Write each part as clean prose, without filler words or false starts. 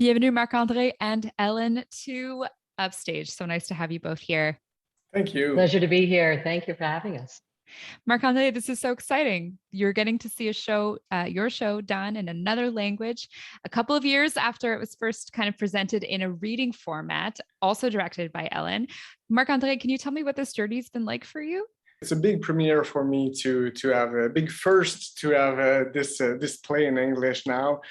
Bienvenue, Marc-André and Ellen, to Upstage. So nice to have you both here. Thank you. Pleasure to be here. Thank you for having us. Marc-André, this is so exciting. You're getting to see your show done in another language a couple of years after it was first kind of presented in a reading format, also directed by Ellen. Marc-André, can you tell me what this journey's been like for you? It's a big premiere for me to have a big first to have this play in English now.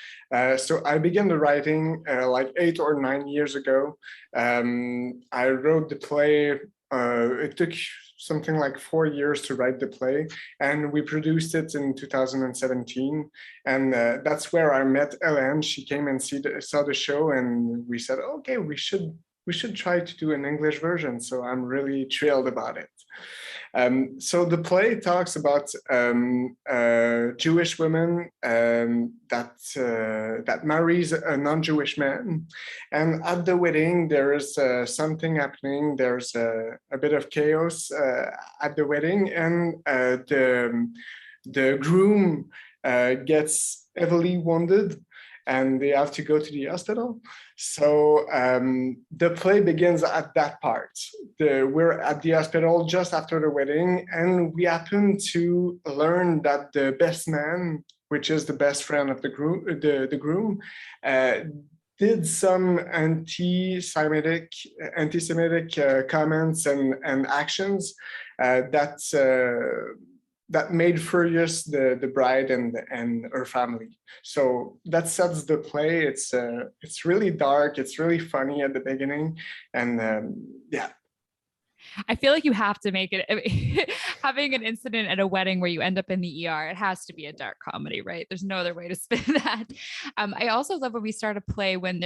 So I began the writing like 8 or 9 years ago. I wrote the play. It took something like 4 years to write the play, and we produced it in 2017. And that's where I met Ellen. She came and saw the show, and we said, okay, we should try to do an English version. So I'm really thrilled about it. So the play talks about Jewish women that marries a non-Jewish man, and at the wedding there is something happening. There's a bit of chaos at the wedding, and the groom gets heavily wounded, and they have to go to the hospital. So the play begins at that part. We're at the hospital just after the wedding, and we happen to learn that the best man, which is the best friend of the groom, did some anti-Semitic comments and actions that made furious the bride and her family. So that sets the play. It's really dark. It's really funny at the beginning, and yeah. I feel like you have to make it having an incident at a wedding where you end up in the ER. It has to be a dark comedy, right? There's no other way to spin that. I also love when we start a play when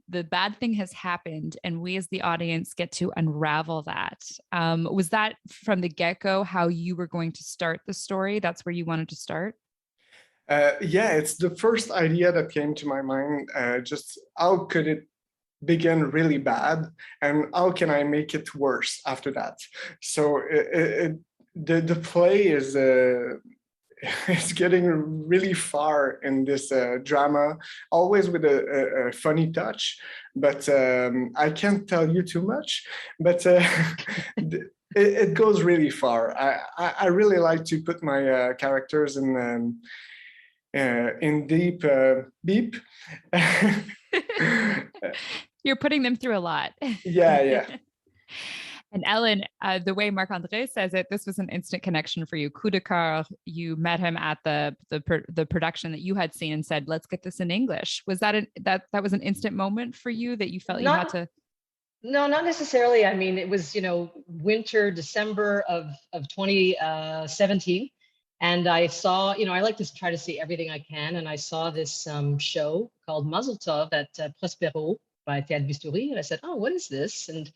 the bad thing has happened and we as the audience get to unravel that. Was that from the get-go how you were going to start the story? That's where you wanted to start? Yeah, it's the first idea that came to my mind. Just how could it begin really bad, and how can I make it worse after that? So the play is it's getting really far in this drama, always with a funny touch, but I can't tell you too much, but it goes really far. I really like to put my characters in deep beep. You're putting them through a lot. Yeah. And Ellen, the way Marc-André says it, this was an instant connection for you. Coup de cœur. You met him at the production that you had seen and said, "Let's get this in English." Was that that was an instant moment for you that you felt you had to? No, not necessarily. I mean, it was winter, December of 2017, and I saw I like to try to see everything I can, and I saw this show called Mazel Tov at Prospero by Théâtre Bistouri, and I said, "Oh, what is this?" And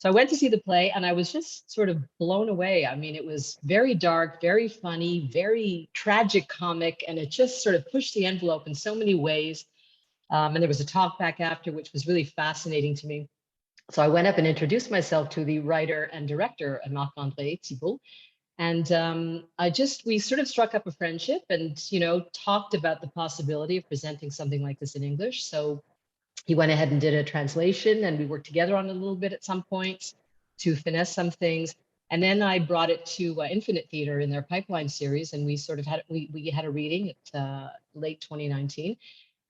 so I went to see the play, and I was just sort of blown away. I mean, it was very dark, very funny, very tragic comic, and it just sort of pushed the envelope in so many ways. And there was a talk back after, which was really fascinating to me. So I went up and introduced myself to the writer and director, Marc-André Thibault. And we sort of struck up a friendship and, talked about the possibility of presenting something like this in English. So he went ahead and did a translation, and we worked together on it a little bit at some points to finesse some things. And then I brought it to Infinithéâtre in their Pipeline series, and we sort of we had a reading at late 2019.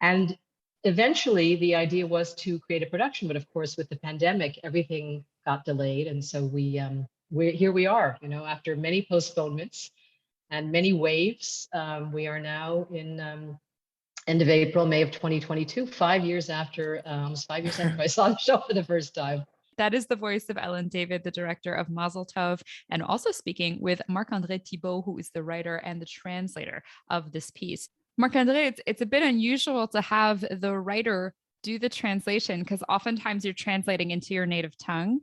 And eventually the idea was to create a production, but of course with the pandemic, everything got delayed. And so here we are, after many postponements and many waves. We are now in end of April, May of 2022, almost 5 years after I saw the show for the first time. That is the voice of Ellen David, the director of Mazel Tov, and also speaking with Marc-André Thibault, who is the writer and the translator of this piece. Marc-André, it's a bit unusual to have the writer do the translation because oftentimes you're translating into your native tongue.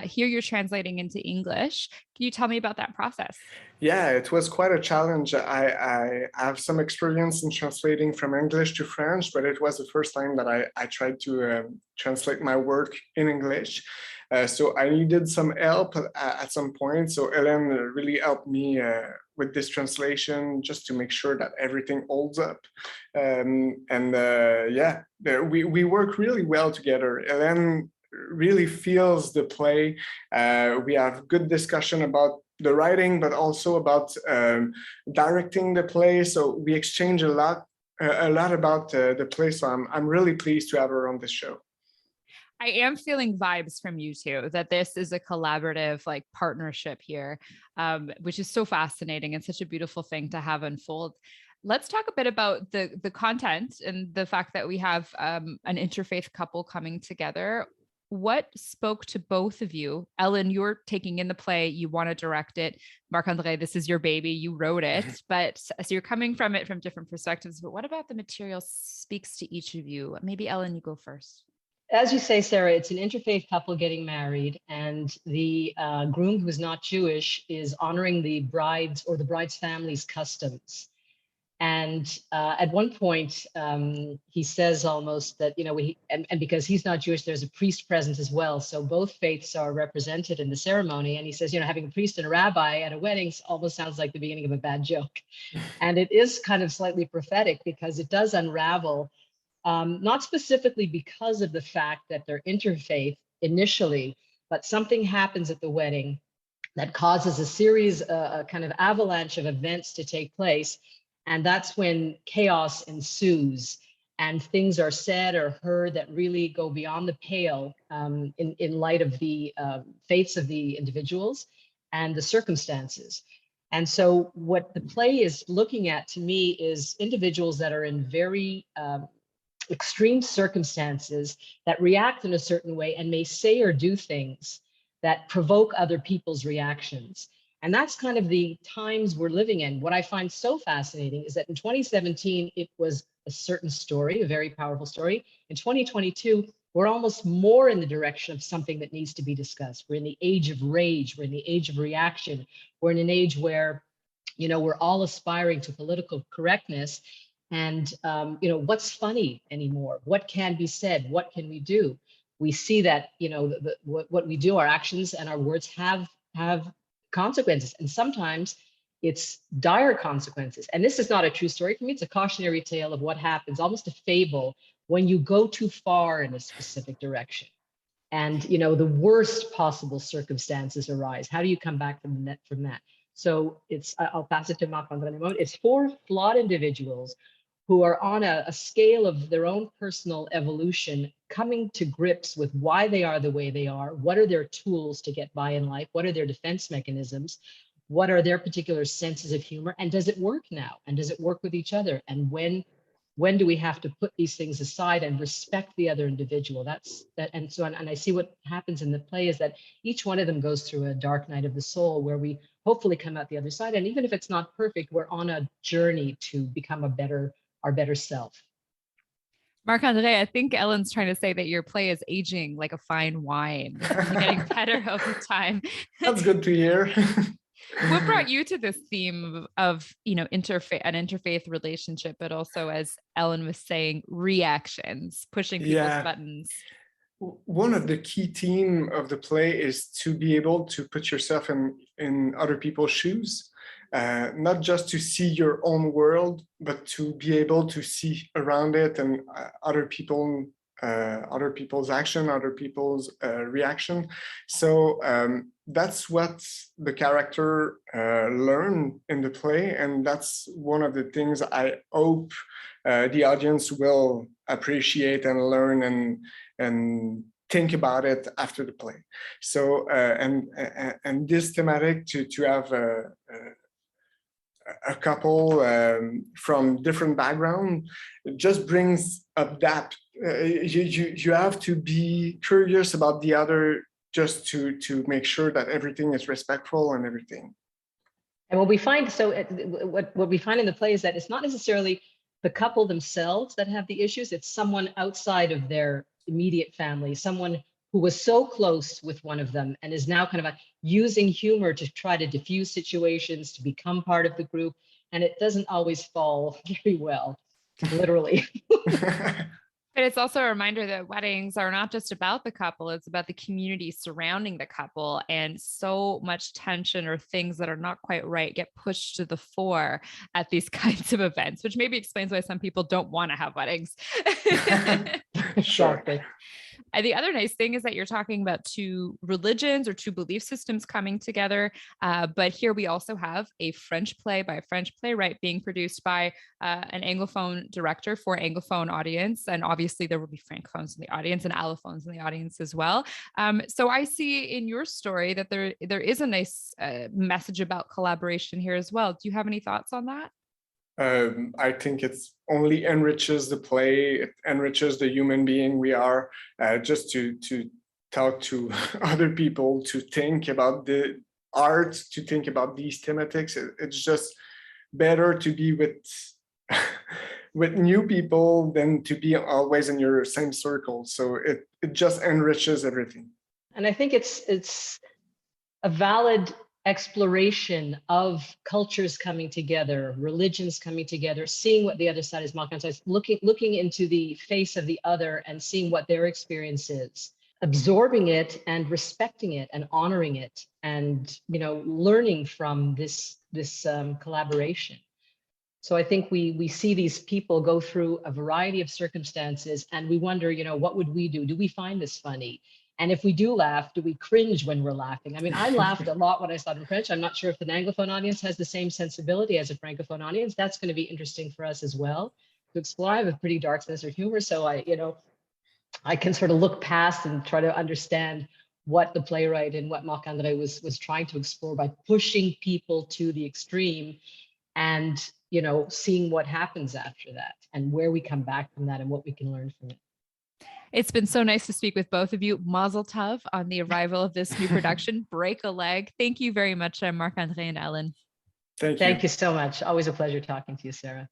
Here you're translating into English. Can you tell me about that process? Yeah, it was quite a challenge. I have some experience in translating from English to French, but it was the first time that I tried to translate my work in English. So I needed some help at some point. So Ellen really helped me with this translation just to make sure that everything holds up. Yeah, we work really well together. Ellen really feels the play. We have good discussion about the writing, but also about directing the play. So we exchange a lot about the play. So I'm really pleased to have her on this show. I am feeling vibes from you two, that this is a collaborative like partnership here, which is so fascinating and such a beautiful thing to have unfold. Let's talk a bit about the content and the fact that we have an interfaith couple coming together. What spoke to both of you? Ellen, you're taking in the play, you want to direct it. Marc-André, this is your baby, you wrote it, but so you're coming from it from different perspectives. But what about the material speaks to each of you? Maybe Ellen, you go first. As you say, Sarah, it's an interfaith couple getting married, and the groom, who is not Jewish, is honoring the bride's or the bride's family's customs. And at one point, he says almost that, and because he's not Jewish, there's a priest present as well. So both faiths are represented in the ceremony. And he says, having a priest and a rabbi at a wedding almost sounds like the beginning of a bad joke. And it is kind of slightly prophetic because it does unravel, not specifically because of the fact that they're interfaith initially, but something happens at the wedding that causes a series, a kind of avalanche of events to take place. And that's when chaos ensues and things are said or heard that really go beyond the pale in light of the faiths of the individuals and the circumstances. And so what the play is looking at to me is individuals that are in very extreme circumstances that react in a certain way and may say or do things that provoke other people's reactions. And that's kind of the times we're living in. What I find so fascinating is that in 2017, it was a certain story, a very powerful story. In 2022, we're almost more in the direction of something that needs to be discussed. We're in the age of rage. We're in the age of reaction. We're in an age where, we're all aspiring to political correctness. And, what's funny anymore? What can be said? What can we do? We see that, what we do, our actions and our words have consequences, and sometimes it's dire consequences. And this is not a true story for me. It's a cautionary tale of what happens, almost a fable, when you go too far in a specific direction and the worst possible circumstances arise. How do you come back from that? So I'll pass it to Marc-André in a moment. It's 4 flawed individuals who are on a scale of their own personal evolution, coming to grips with why they are the way they are, what are their tools to get by in life, what are their defense mechanisms, what are their particular senses of humor, and does it work now? And does it work with each other? And when do we have to put these things aside and respect the other individual? And I see what happens in the play is that each one of them goes through a dark night of the soul where we hopefully come out the other side. And even if it's not perfect, we're on a journey to become our better self. Marc-André, I think Ellen's trying to say that your play is aging like a fine wine, getting better over time. That's good to hear. What brought you to this theme of, an interfaith relationship, but also, as Ellen was saying, reactions, pushing people's buttons? One of the key themes of the play is to be able to put yourself in other people's shoes. Not just to see your own world, but to be able to see around it and other people's action, other people's reaction. So that's what the character learn in the play, and that's one of the things I hope the audience will appreciate and learn and think about it after the play. So and this thematic to have a couple from different background just brings up that you have to be curious about the other just to make sure that everything is respectful and everything. And what we find, what we find in the play is that it's not necessarily the couple themselves that have the issues. It's someone outside of their immediate family, someone who was so close with one of them and is now kind of using humor to try to diffuse situations, to become part of the group. And it doesn't always fall very well, literally. But it's also a reminder that weddings are not just about the couple, it's about the community surrounding the couple. And so much tension or things that are not quite right get pushed to the fore at these kinds of events, which maybe explains why some people don't want to have weddings. Exactly. And the other nice thing is that you're talking about two religions or two belief systems coming together. But here we also have a French play by a French playwright being produced by an Anglophone director for Anglophone audience. And obviously there will be Francophones in the audience and Allophones in the audience as well. So I see in your story that there is a nice message about collaboration here as well. Do you have any thoughts on that? I think it's only enriches the play, it enriches the human being we are, just to talk to other people, to think about the art, to think about these thematics. It's just better to be with with new people than to be always in your same circle. So it just enriches everything. And I think it's a valid exploration of cultures coming together, religions coming together, seeing what the other side is. Marc-André says, looking into the face of the other and seeing what their experience is, absorbing it and respecting it and honoring it, and learning from this collaboration. So I think we see these people go through a variety of circumstances, and we wonder, what would we do? Do we find this funny? And if we do laugh, do we cringe when we're laughing? I mean, I laughed a lot when I saw it in French. I'm not sure if an Anglophone audience has the same sensibility as a Francophone audience. That's going to be interesting for us as well to explore. I have a pretty dark sense of humor, so I can sort of look past and try to understand what the playwright and what Marc-André was trying to explore by pushing people to the extreme, and seeing what happens after that and where we come back from that and what we can learn from it. It's been so nice to speak with both of you. Mazel Tov on the arrival of this new production, Break a Leg. Thank you very much, Marc-André and Ellen. Thank you. Thank you so much. Always a pleasure talking to you, Sarah.